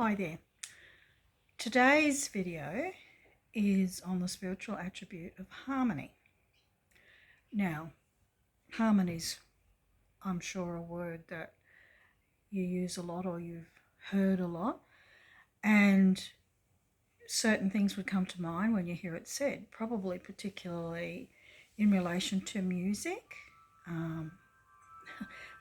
Hi there. Today's video is on the spiritual attribute of harmony. Now, harmony's, I'm sure, a word that you use a lot or you've heard a lot, and certain things would come to mind when you hear it said, probably particularly in relation to music.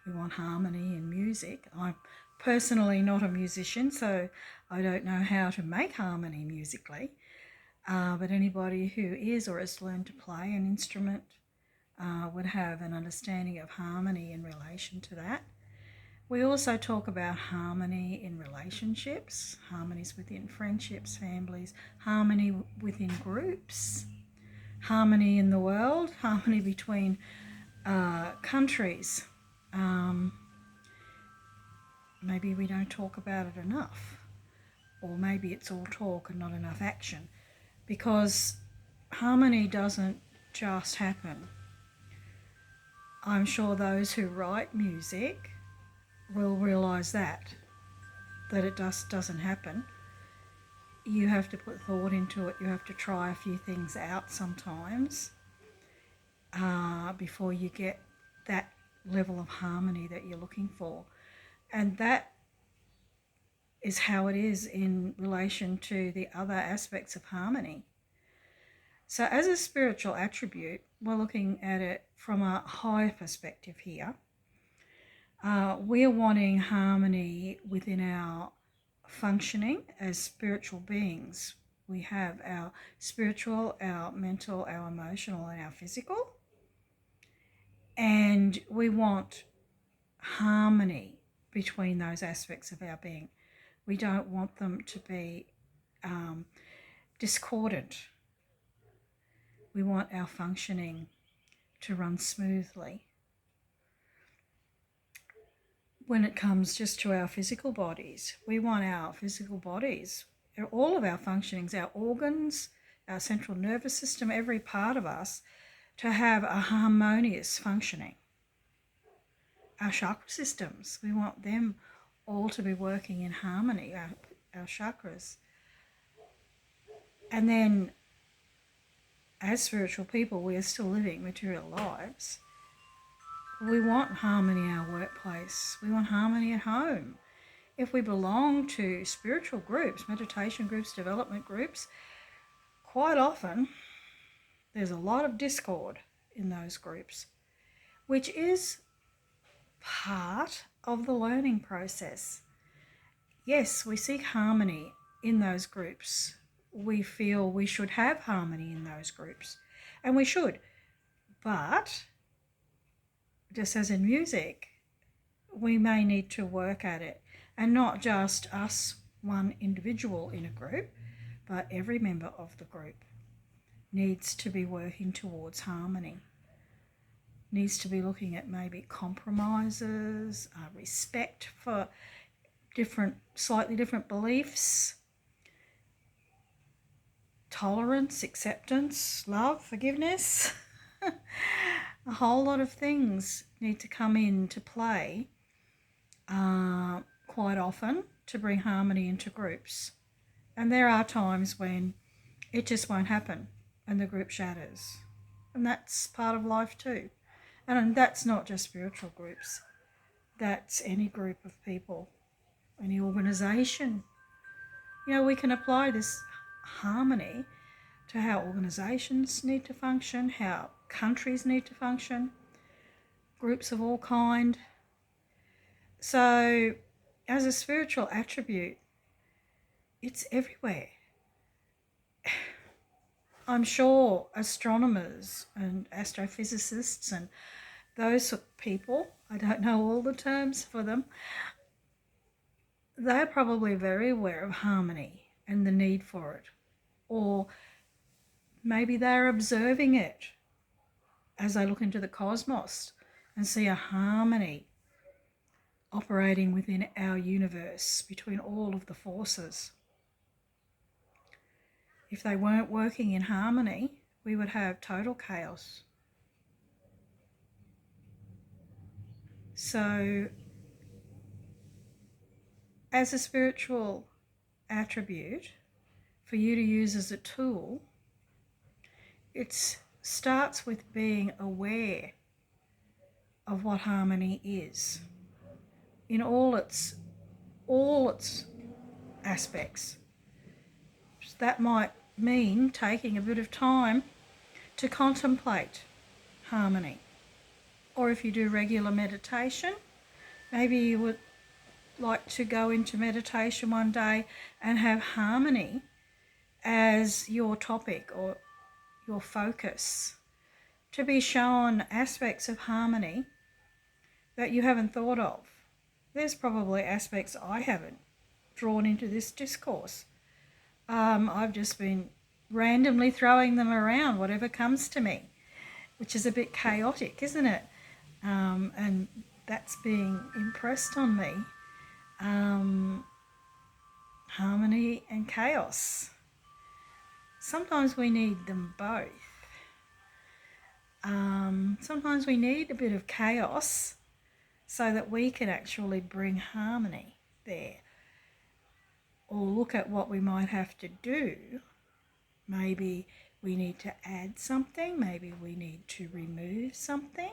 We want harmony in music. I'm personally not a musician, so I don't know how to make harmony musically. But anybody who is or has learned to play an instrument would have an understanding of harmony in relation to that. We also talk about harmony in relationships, harmonies within friendships, families, harmony within groups, harmony in the world, harmony between countries. Maybe we don't talk about it enough, or maybe it's all talk and not enough action, because harmony doesn't just happen. I'm sure those who write music will realise that it just doesn't happen. You have to put thought into it. You have to try a few things out sometimes before you get that level of harmony that you're looking for. And that is how it is in relation to the other aspects of harmony. So as a spiritual attribute, we're looking at it from a higher perspective here. We're wanting harmony within our functioning as spiritual beings. We have our spiritual, our mental, our emotional, and our physical. And we want harmony between those aspects of our being. We don't want them to be discordant. We want our functioning to run smoothly. When it comes just to our physical bodies, we want our physical bodies, all of our functionings, our organs, our central nervous system, every part of us, to have a harmonious functioning. Our chakra systems, we want them all to be working in harmony, our chakras. And then, as spiritual people, we are still living material lives. We want harmony in our workplace. We want harmony at home. If we belong to spiritual groups, meditation groups, development groups, quite often there's a lot of discord in those groups, which is part of the learning process. Yes, we seek harmony in those groups. We feel we should have harmony in those groups, and we should. But just as in music, we may need to work at it, and not just us, one individual in a group, but every member of the group needs to be working towards harmony. Needs to be looking at maybe compromises, respect for slightly different beliefs, tolerance, acceptance, love, forgiveness. A whole lot of things need to come into play quite often to bring harmony into groups. And there are times when it just won't happen and the group shatters. And that's part of life too. And that's not just spiritual groups. That's any group of people, any organisation. You know, we can apply this harmony to how organisations need to function, how countries need to function, groups of all kind. So, as a spiritual attribute, it's everywhere. I'm sure astronomers and astrophysicists and those people, I don't know all the terms for them, they're probably very aware of harmony and the need for it. Or maybe they're observing it as they look into the cosmos and see a harmony operating within our universe between all of the forces. If they weren't working in harmony, we would have total chaos. So, as a spiritual attribute for you to use as a tool, it starts with being aware of what harmony is in all its aspects. That might mean taking a bit of time to contemplate harmony. Or if you do regular meditation, maybe you would like to go into meditation one day and have harmony as your topic or your focus, to be shown aspects of harmony that you haven't thought of. There's probably aspects I haven't drawn into this discourse. I've just been randomly throwing them around, whatever comes to me, which is a bit chaotic, isn't it? And that's being impressed on me. Harmony and chaos. Sometimes we need them both. Sometimes we need a bit of chaos so that we can actually bring harmony there. Or look at what we might have to do. Maybe we need to add something, maybe we need to remove something,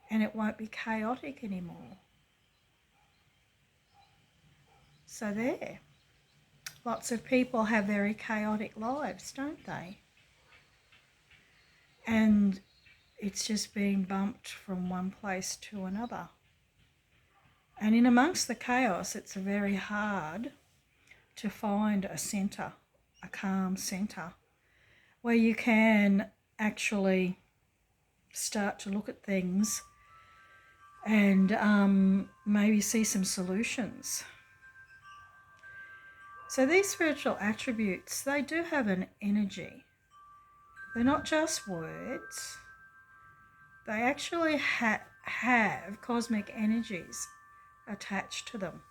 and it won't be chaotic anymore. So there. Lots of people have very chaotic lives, don't they? And it's just being bumped from one place to another. And in amongst the chaos, it's very hard to find a centre, a calm centre, where you can actually start to look at things and maybe see some solutions. So these spiritual attributes, they do have an energy. They're not just words. They actually have cosmic energies attached to them.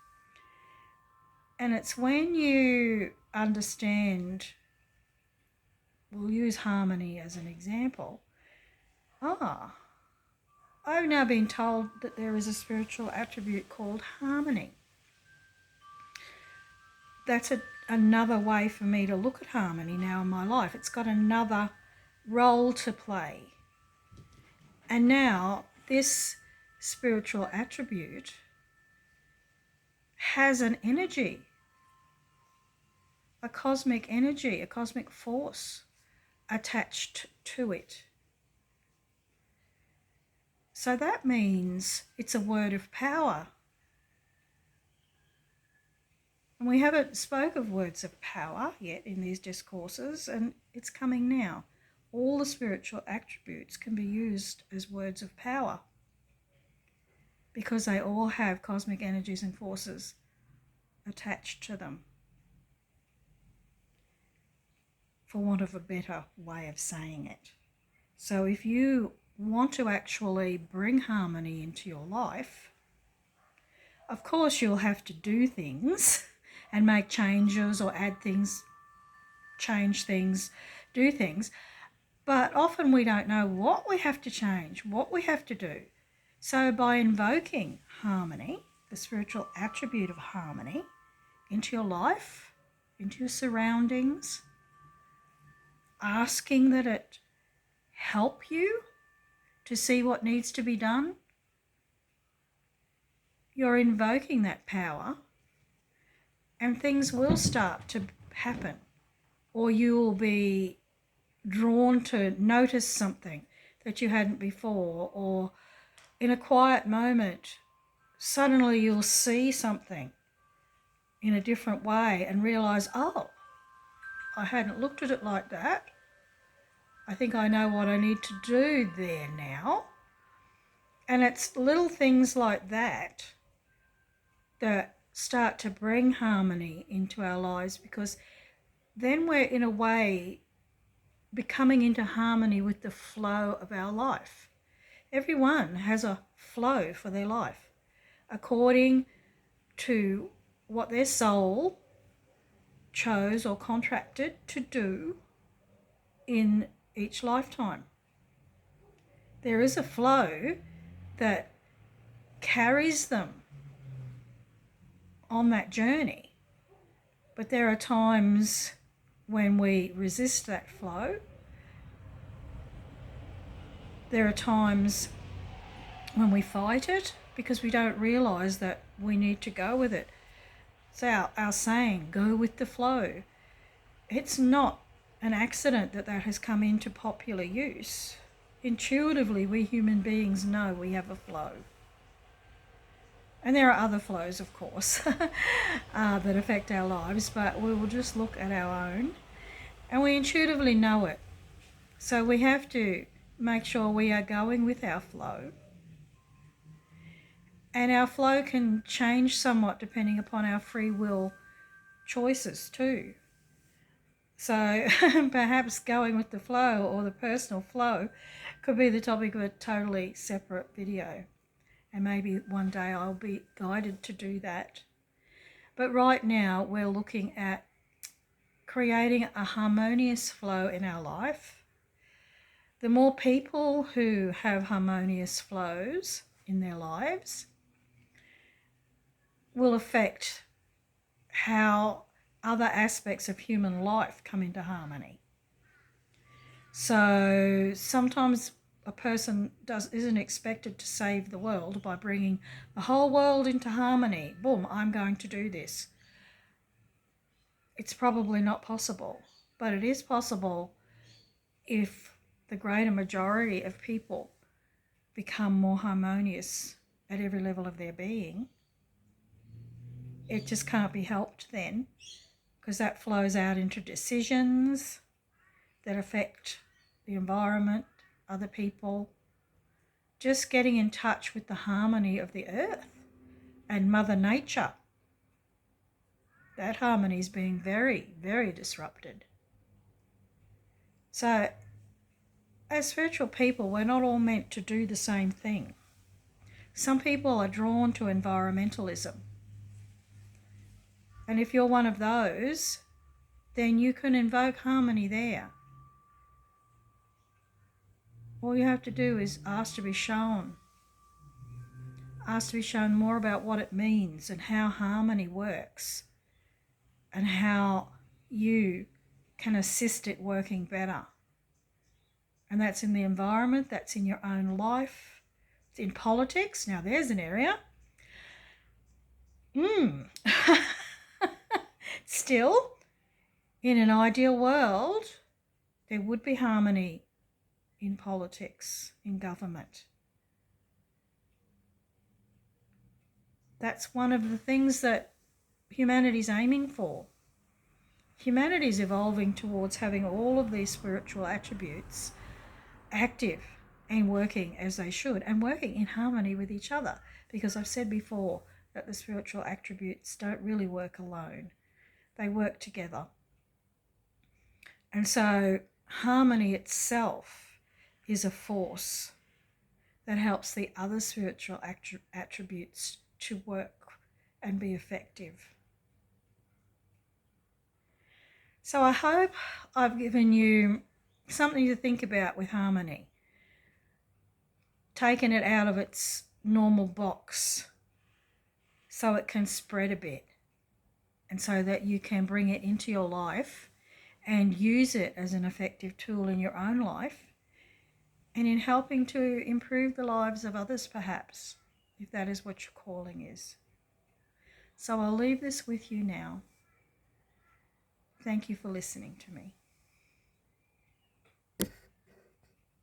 And it's when you understand, we'll use harmony as an example. I've now been told that there is a spiritual attribute called harmony. That's another way for me to look at harmony now in my life. It's got another role to play. And now this spiritual attribute has an energy, a cosmic energy, a cosmic force attached to it. So that means it's a word of power. And we haven't spoke of words of power yet in these discourses, and it's coming now. All the spiritual attributes can be used as words of power because they all have cosmic energies and forces attached to them, for want of a better way of saying it. So if you want to actually bring harmony into your life, of course you'll have to do things and make changes or add things, change things, do things. But often we don't know what we have to change, what we have to do. So by invoking harmony, the spiritual attribute of harmony, into your life, into your surroundings, asking that it help you to see what needs to be done, you're invoking that power and things will start to happen, or you will be drawn to notice something that you hadn't before, or in a quiet moment suddenly you'll see something in a different way and realise, oh, I hadn't looked at it like that. I think I know what I need to do there now. And it's little things like that that start to bring harmony into our lives, because then we're in a way becoming into harmony with the flow of our life. Everyone has a flow for their life according to what their soul chose or contracted to do in each lifetime. There is a flow that carries them on that journey. But there are times when we resist that flow. There are times when we fight it because we don't realise that we need to go with it. It's our saying, go with the flow. It's not an accident that has come into popular use. Intuitively, we human beings know we have a flow. And there are other flows, of course, that affect our lives, but we will just look at our own, and we intuitively know it. So we have to make sure we are going with our flow. And our flow can change somewhat depending upon our free will choices too. So perhaps going with the flow or the personal flow could be the topic of a totally separate video. And maybe one day I'll be guided to do that. But right now we're looking at creating a harmonious flow in our life. The more people who have harmonious flows in their lives will affect how other aspects of human life come into harmony. So sometimes a person isn't expected to save the world by bringing the whole world into harmony. Boom, I'm going to do this. It's probably not possible, but it is possible if the greater majority of people become more harmonious at every level of their being. It just can't be helped then, because that flows out into decisions that affect the environment, other people. Just getting in touch with the harmony of the earth and Mother Nature. That harmony is being very, very disrupted. So, as spiritual people, we're not all meant to do the same thing. Some people are drawn to environmentalism. And if you're one of those, then you can invoke harmony there. All you have to do is ask to be shown. Ask to be shown more about what it means and how harmony works and how you can assist it working better. And that's in the environment, that's in your own life, it's in politics. Now there's an area. Still, in an ideal world, there would be harmony in politics, in government. That's one of the things that humanity's aiming for. Humanity's evolving towards having all of these spiritual attributes active and working as they should, and working in harmony with each other, because I've said before that the spiritual attributes don't really work alone. They work together. And so harmony itself is a force that helps the other spiritual attributes to work and be effective. So I hope I've given you something to think about with harmony, taken it out of its normal box so it can spread a bit, and so that you can bring it into your life and use it as an effective tool in your own life and in helping to improve the lives of others, perhaps, if that is what your calling is. So I'll leave this with you now. Thank you for listening to me.